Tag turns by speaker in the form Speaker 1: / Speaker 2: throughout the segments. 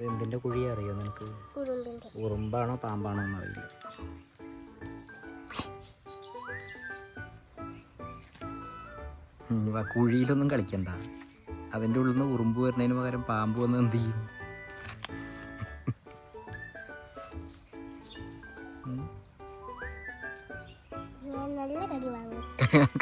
Speaker 1: എന്തിന്റെ കുഴി അറിയോ നിനക്ക്? ഉറുമ്പാണോ പാമ്പാണോ എന്നറിയില്ല. കുഴിയിലൊന്നും കളിക്കണ്ട. അതിൻ്റെ ഉള്ളിൽ നിന്ന് ഉറുമ്പ് വരുന്നതിന് പകരം പാമ്പ് വന്ന് എന്ത് ചെയ്യും?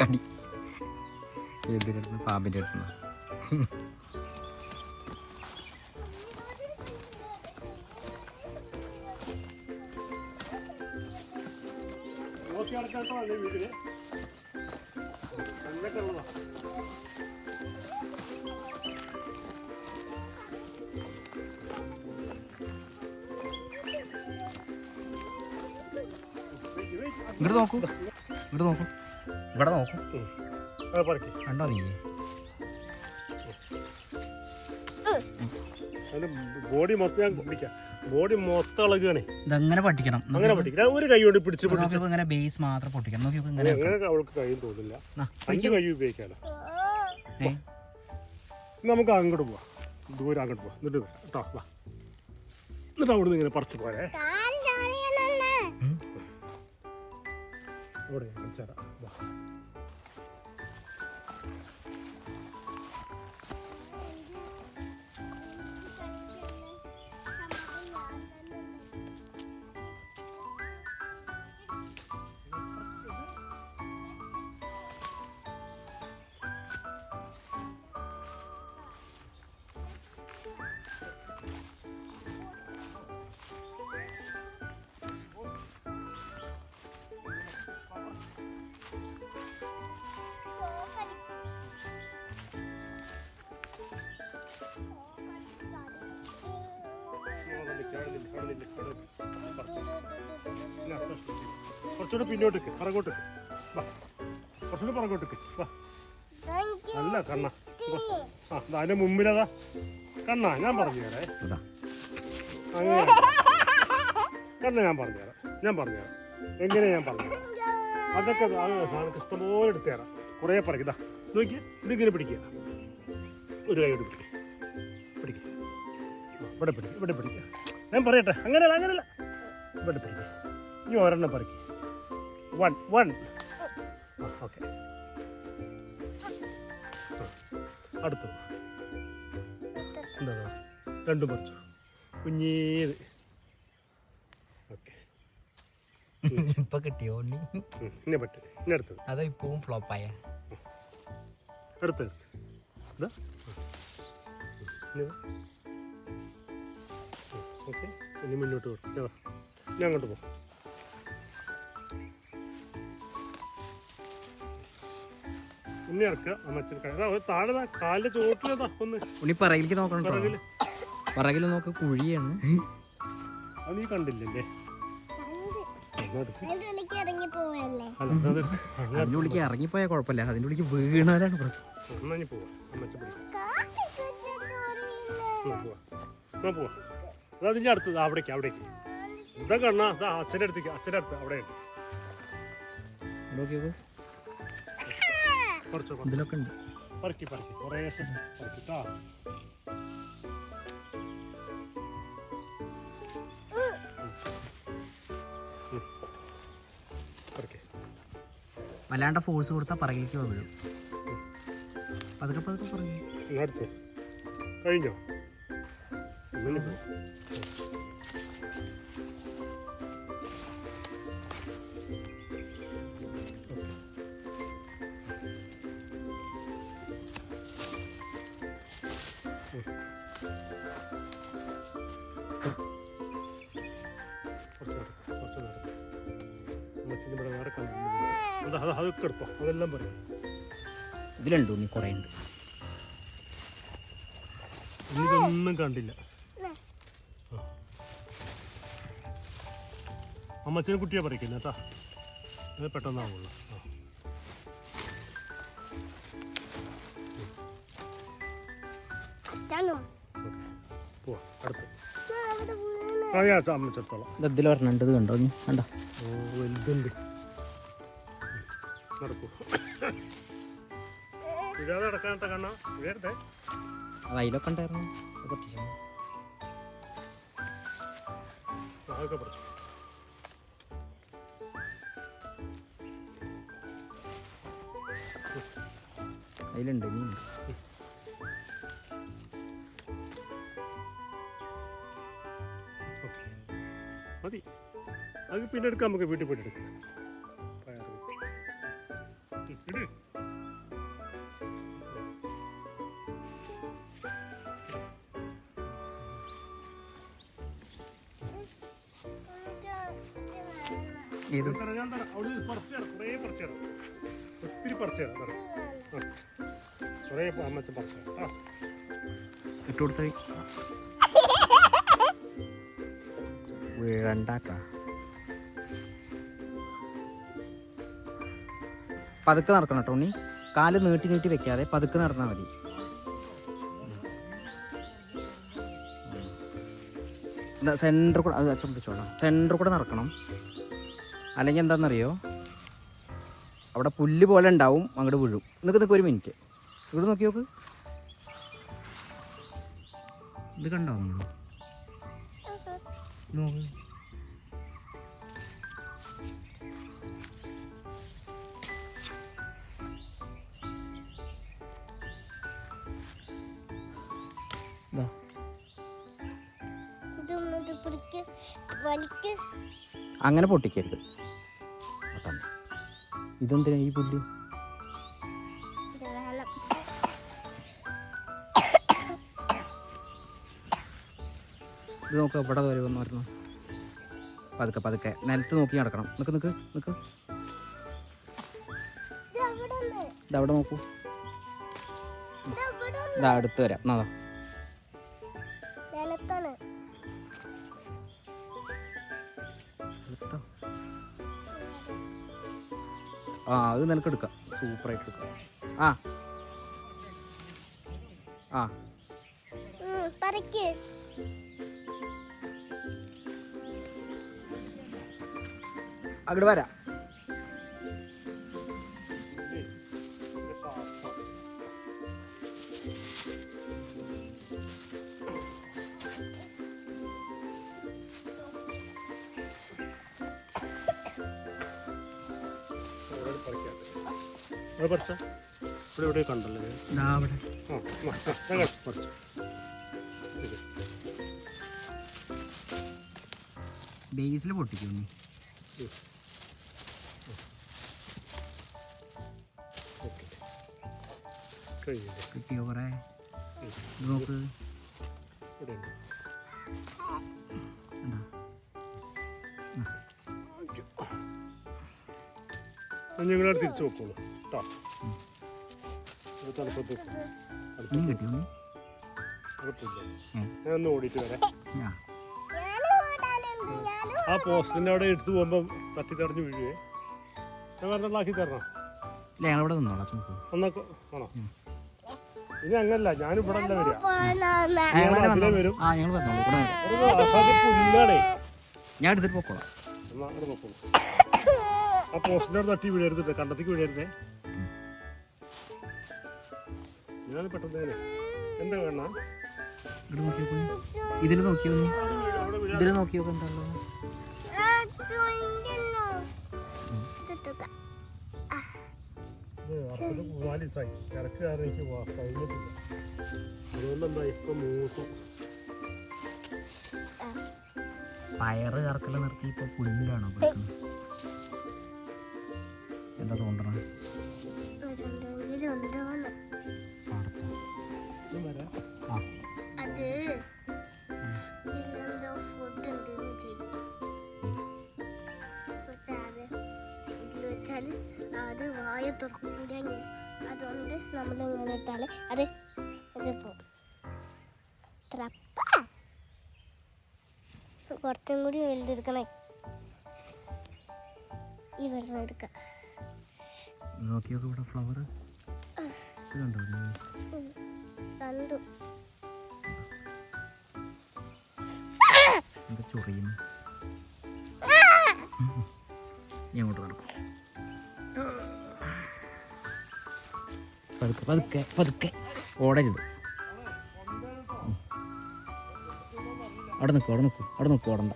Speaker 1: കടി ഏതിൻ്റെ അടുത്ത്? പാമ്പിൻ്റെ അടുത്ത്. ഇങ്ങോട്ട് നോക്കൂ, ഇങ്ങോട്ട് നോക്കൂ, ഇവിടെ നോക്കൂ. കണ്ടോ നീ?
Speaker 2: ബോഡി മൊത്തം പിടിക്കാം. ബോഡി മൊത്തം ഇളകുകയാണേ.
Speaker 1: ഇതങ്ങനെ പഠിക്കണം.
Speaker 2: അങ്ങനെ പഠിക്കണം. ഒരു കൈ കൊണ്ട് പിടിച്ച്
Speaker 1: ഇങ്ങനെ ബേസ് മാത്രം പൊട്ടിക്കണം. നോക്കി
Speaker 2: അങ്ങനെ അവൾക്ക് കഴിയും തോന്നില്ല. 5 കൈ ഉപയോഗിക്കാലോ. നമുക്ക് അങ്ങോട്ട് പോവാം, ദൂരം അങ്ങോട്ട് പോവാം. എന്നിട്ട് കേട്ടോ വാ. എന്നിട്ട് അവിടെ നിന്ന് ഇങ്ങനെ പറിച്ച് പോരെ. അവിടെ വാ. കുറച്ചുകൂടെ പിന്നോട്ടേക്ക് പറകോട്ടേക്ക് വാ. കുറച്ചുകൂടെ പറകോട്ടേക്ക് വാ. അല്ല കണ്ണ, അതിന്റെ മുമ്പിലതാ കണ്ണ. ഞാൻ പറഞ്ഞു തരാം. അങ്ങനെ കണ്ണ ഞാൻ പറഞ്ഞുതരാം. എങ്ങനെ ഞാൻ പറഞ്ഞുതരാം. അതൊക്കെ നമുക്ക് ഇഷ്ടംപോലെ എടുത്തു തരാം. കുറേ പറയ്ക്കുക. നോക്കിയാൽ ഇതിങ്ങനെ പിടിക്കുക. ഒരു കൈ കൊണ്ട് പിടിക്കുക. ഇവിടെ പിടിക്കുക. ഞാൻ പറയട്ടെ. അങ്ങനെയല്ല. ഇവിടെ പിടിക്കുക. ഇനി ഒരെണ്ണം പറിക്കുക. 1 ഓക്കെ. അടുത്തു എന്താ 2 പറിച്ചു. കുഞ്ഞേത്. ഓക്കെ.
Speaker 1: ഇപ്പൊ കിട്ടിയോ?
Speaker 2: ഇനി പറ്റും. ഇനി അടുത്തത്.
Speaker 1: അതാ ഇപ്പവും ഫ്ലോപ്പായ.
Speaker 2: അടുത്തത് ഓക്കെ. ഇനി മുന്നോട്ട് പോകും. ഞാൻ അങ്ങോട്ട് പോകും. ഉണ്ണി ഇറക്കുക. അമ്മച്ചൻ താഴെ കാലിന്റെ ചോട്ടിലതാ ഒന്ന്.
Speaker 1: ഉണ്ണി പറയിലേക്ക് നോക്കണം. പറകിൽ നോക്ക കുഴിയാണ്.
Speaker 2: അത് നീ കണ്ടില്ലല്ലേ?
Speaker 1: അതിന്റെ ഉള്ളിക്ക് ഇറങ്ങിപ്പോയാൽ കുഴപ്പമില്ല. അതിന്റെ ഉള്ളിക്ക് വീണാലാണ് പ്രശ്നം.
Speaker 2: അതിന്റെ അടുത്ത് അവിടേക്ക് ഇതാ കണ്ണ. അച്ഛൻ്റെ അടുത്തേക്ക്. അവിടെ
Speaker 1: ഇതിലൊക്കെ ഉണ്ട്.
Speaker 2: പറക്കി കുറേശ്ശെ പറക്കിട്ടാ.
Speaker 1: വല്ലാണ്ട് ഫോഴ്സ് കൊടുത്താൽ പറകിലേക്ക് വീഴും. പതുക്കെ പറയും.
Speaker 2: കഴിഞ്ഞോ? അതൊക്കെ എടുത്തോ. അതെല്ലാം പറയും.
Speaker 1: ഇതിലുണ്ടോ? നീ കുറേ ഉണ്ട്.
Speaker 2: ഇതൊന്നും കണ്ടില്ല. അമ്മച്ചനെ കുട്ടിയെ പറിക്കില്ല കേട്ടാ. അത് പെട്ടെന്നാവുള്ളൂ. അമ്മച്ചെടുത്തോളാം.
Speaker 1: ഇതിലൊരെണ്ണുണ്ട്. കണ്ടോ നീ? കണ്ടോ?
Speaker 2: വലുതുണ്ട്. നടക്കൂ. ഇടാതെ നടക്കാനത്തെ കണ്ണ.
Speaker 1: അതിലൊക്കെ ഉണ്ടായിരുന്നു.
Speaker 2: അതൊക്കെ പറിച്ചു.
Speaker 1: അതിലുണ്ട് മീൻ.
Speaker 2: മതി, അത് പിന്നെ എടുക്കാം, നമുക്ക് വീട്ടിൽ പോയിട്ട് എടുക്കാം.
Speaker 1: ഏത്
Speaker 2: ഞാൻ തരാം, അവിടെ പറിച്ചു തരാം, കുറേ പറിച്ചു തരാം, ഒത്തിരി പറിച്ചു തരാം. കുറേ അമ്മച്ച പറിച്ചു തരാം.
Speaker 1: ഇട്ട് കൊടുത്ത വീഴണ്ടാട്ടാ. പതുക്കെ നടക്കണം കേട്ടോ ഉണ്ണി, കാല് നീട്ടി നീട്ടി വെക്കാതെ പതുക്കെ നടന്നാൽ മതി. സെൻറ്റർ കൂടെ അത് അച്ഛൻ പിടിച്ചോളാം, സെൻറ്റർ കൂടെ നടക്കണം. അല്ലെങ്കിൽ എന്താണെന്നറിയോ, അവിടെ പുല്ല് പോലെ ഉണ്ടാവും, അങ്ങോട്ട് വീഴും. നിൽക്ക് ഒരു മിനിറ്റ്, ഇവിടെ നോക്കി നോക്ക്. ഇത് കണ്ടോ നിങ്ങൾ? നോക്ക്. അങ്ങനെ പൊട്ടിക്കരുത്. തന്നെ ഇതെന്തിനാ ഈ പുല്ല്? ഇത് നോക്കുക, ഇവിടെ വരെ വന്നു. പതുക്കെ പതുക്കെ നിലത്ത് നോക്കി നടക്കണം. നിക്ക് നിക്ക് നിക്ക്, ഇതവിടെ നോക്കൂ. ഇതാ അടുത്ത് വരാം. എന്നാ ആ അത് നിനക്ക് എടുക്കാം, സൂപ്പറായിട്ട് എടുക്കാം. ആ ആ അങ്ങോട്ട് വരാം.
Speaker 2: പറിച്ച ഇവിടെ ഇവിടെ കണ്ടല്ലേ? പറിച്ചു.
Speaker 1: ബേസിൽ പൊട്ടിക്കുന്നു. കിട്ടിയോ കുറേ? നോക്ക്,
Speaker 2: ഞങ്ങൾ തിരിച്ചു വെക്കോളൂ കേട്ടോ. തണുപ്പത്ത് ഞാനൊന്ന് ഓടിയിട്ട് വരാം. ആ പോസ്റ്റിൻ്റെ അവിടെ എടുത്തു പോകുമ്പോൾ തട്ടി തടഞ്ഞ് വീഴുവേ. ഞാൻ പറഞ്ഞാക്കി തരണം.
Speaker 1: ഞങ്ങളിവിടെ നിന്നോളാം.
Speaker 2: ഒന്നൊക്കെ ആണോ? ഇനി അങ്ങനല്ല, ഞാനിവിടെ അല്ല വരിക, വരും. പുല്ലാണേ,
Speaker 1: ഞാൻ എടുത്തിട്ട് പോക്കോളാം.
Speaker 2: ആ പോസ്റ്റിൻ്റെ അവിടെ തട്ടി വീഴരുത്, കണ്ടത്തേക്ക് വീഴരുതേ. ഞാൻ പെട്ടെന്ന് എന്താ വേണ
Speaker 1: ഇതിൽ നോക്കിയോ, ഇതിൽ നോക്കിയോ എന്താണല്ലോ.
Speaker 2: തിരക്ക് കാരണം എനിക്ക് കഴിഞ്ഞിട്ടില്ല, അതുകൊണ്ടെന്താ ഇപ്പൊ മൂക്കും.
Speaker 1: പയറ് കറക്കല നിർത്തി ഇപ്പൊ പുല്ലാണോ? എന്താ തോന്നണ?
Speaker 3: അത് വായ തുറക്കില്ല, അതുകൊണ്ട് നമ്മളിങ്ങനെ ഇട്ടാൽ അത് പോകും. കുറച്ചും കൂടി വലുതെടുക്കണേ. ഈ വെള്ളം എടുക്കാം.
Speaker 1: നോക്കിയൊക്കെ ഇവിടെ ഫ്ലവർ കണ്ടോ?
Speaker 3: കണ്ടു.
Speaker 1: എന്താ ചൊറിയുന്നു? ഞാൻ അങ്ങോട്ട് നടക്കും. പതുക്കെ പതുക്കെ പതുക്കെ ഓടരുത്. അവിടെ നിൽക്കും, അവിടെ നിൽക്കും, അവിടെ നിൽക്കും, ഓടണ്ട.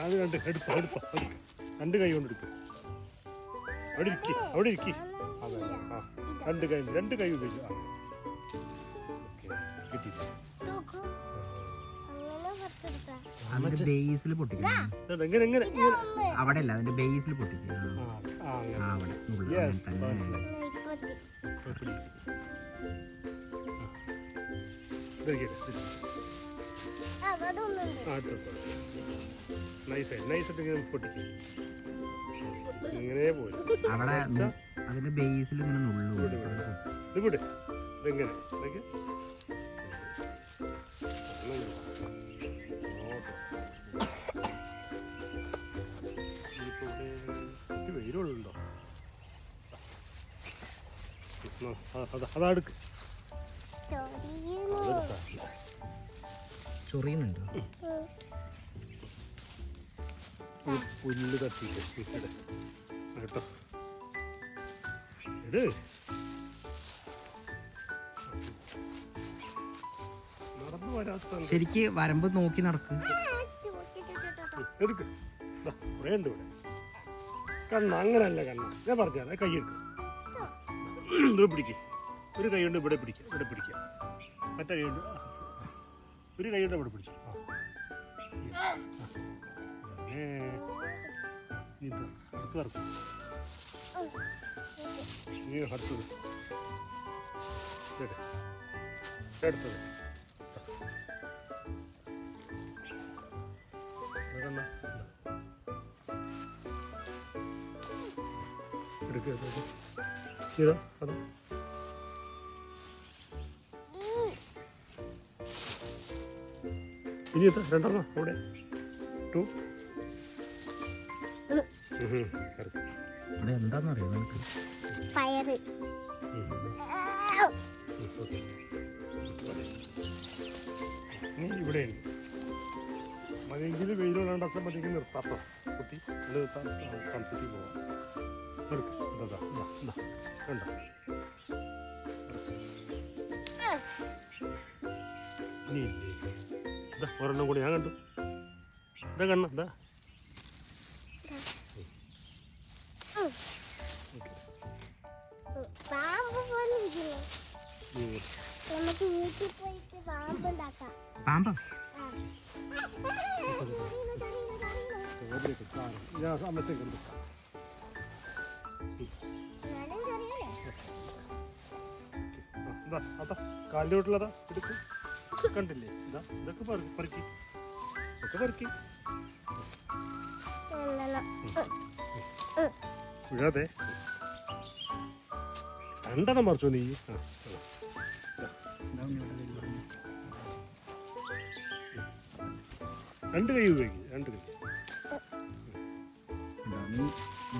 Speaker 2: അത് രണ്ട് കൈ കൊണ്ട് എടുക്കും. അവിടെ ഇരിക്കി. അതെ ആ രണ്ട് കൈ ഉപയോഗിച്ചു. ആ ഓക്കെ കിട്ടി.
Speaker 1: അതിന്റെ ബേസിൽ പൊട്ടിക്കും.
Speaker 2: എങ്ങനെ
Speaker 1: അവിടെ അല്ല, അതിന്റെ ബേസിൽ പൊട്ടിക്കും. അവിടെ
Speaker 2: നൈസായിട്ട് പൊട്ടിക്കും. ഇങ്ങനെ പോയി
Speaker 1: അവിടെ അതിന്റെ ബേസിൽ ഇങ്ങനെ നുള്ളു.
Speaker 2: ഇവിടെ ഇതെങ്ങനെ വെയിലുണ്ടോ? അതെടുക്ക്.
Speaker 1: ചൊറിയുന്നുണ്ടോ?
Speaker 2: പുല്ല് തട്ടിയിട്ട് കേട്ടോ. ഇത് നടന്നു വരാത്ത
Speaker 1: ശരിക്ക് വരുമ്പോ നോക്കി നടക്കും.
Speaker 2: എടുക്ക്. കുറേ ഉണ്ട് ഇവിടെ. കണ്ണ അങ്ങനല്ല കണ്ണ. ഞാൻ പറഞ്ഞാൽ കൈ എടുക്കും. ഇവിടെ പിടിക്കുക. ഒരു കൈ കൊണ്ട് ഇവിടെ പിടിക്കുക. ഇവിടെ പിടിക്കുക. മറ്റേ കൈ കൊണ്ട് ഒരു കൈ കൊണ്ട് ഇവിടെ പിടിച്ചു. ഇത് അടുത്ത് വറക്കും. നീ അടുത്തത് എടുത്തത് എടുക്കുക. ഇതാ അതാ ഇനി എത്ര രണ്ടെണ്ണം അവിടെ 2
Speaker 1: അതെന്താന്നറിയോ നിനക്ക്?
Speaker 3: പയറ്
Speaker 2: ഇവിടെ മതിയെങ്കിൽ വെയിലുള്ള അസംബന്ധിക്ക് നിർത്താട്ടോ കുട്ടി. തണുപ്പിച്ച് പോവാം. കണ്ടോ ഇനി ഇതാ ഒരെണ്ണം കൂടി ഞാൻ കണ്ടു. ഇതാ കണ്ണ ഇതാ.
Speaker 3: നമുക്ക് വീട്ടിൽ പോയിട്ട് പാമ്പുണ്ടാക്കാം.
Speaker 1: പാമ്പോ?
Speaker 2: ഞാൻ അമ്മത്തേക്ക് എടുക്കാം. അതാ കാലിൻ്റെ വീട്ടിലതാ എടുക്കും. കണ്ടില്ലേ? ഇതാ ഇതൊക്കെ പറിക്കി. ഇതൊക്കെ പറിക്കി വിഴാതെ. രണ്ടെണ്ണം മറിച്ചോ നീ? രണ്ട് കൈ ഉപയോഗിക്കും. രണ്ട് കൈ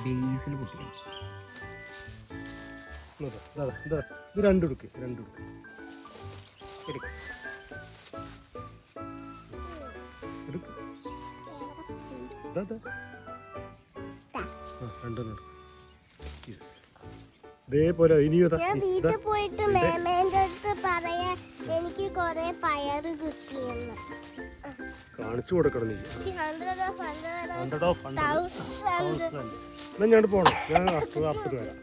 Speaker 1: ബേസിൽ പൊട്ടിക്കണം.
Speaker 2: ഇത് രണ്ടെടുക്ക്. രണ്ടെടുക്ക് എടുക്ക. എടുക്ക്. രണ്ടെണ്ണം എടുക്കും. ഇതേപോലെ ഇനിയും
Speaker 3: ഞാൻ വീട്ടിൽ പോയിട്ട് മേമേന്റെ അടുത്ത് പറയാ എനിക്ക് കൊറേ പയറ് കിട്ടിയെന്ന്
Speaker 2: കാണിച്ചു കൊടുക്കണം. നീ
Speaker 3: 100 of
Speaker 2: 100 എന്നാ ഞാൻ പോണം. ഞാൻ അപ്പുറത്ത് വരാം.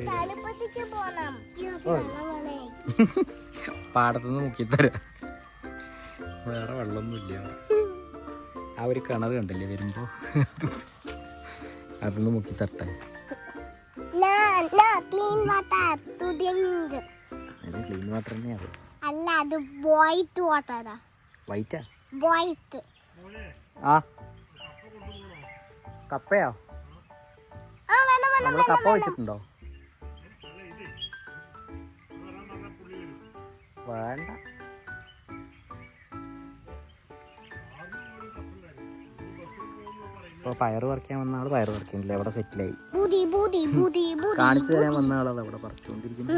Speaker 3: തലപ്പത്തിക്ക് പോണം.
Speaker 1: പാടത്തുനിന്ന് മുക്കിത്തരാ. വേറെ വെള്ളമൊന്നുമില്ല. ആ ഒരു കിണറ് കണ്ടില്ലേ വരുമ്പോ? അതൊന്ന് മുക്കി തട്ടെ.
Speaker 3: ക്ലീൻ വാട്ടർ
Speaker 1: തന്നെയാണ്.
Speaker 3: അല്ല, അത് വൈറ്റ് വാട്ടറാ.
Speaker 1: വൈറ്റാ?
Speaker 3: വൈറ്റ്.
Speaker 1: ആ കപ്പയോ? നമ്മള് കപ്പ വെച്ചിട്ടുണ്ടോ? വേണ്ട. ഇപ്പൊ പയറ് പറിക്കാൻ വന്ന ആള് പയറ് പറിക്കുന്നില്ല. അവിടെ സെറ്റിലായി. കാണിച്ചു തരാൻ വന്ന ആളത് അവിടെ പറിച്ചുകൊണ്ടിരിക്കുന്നു.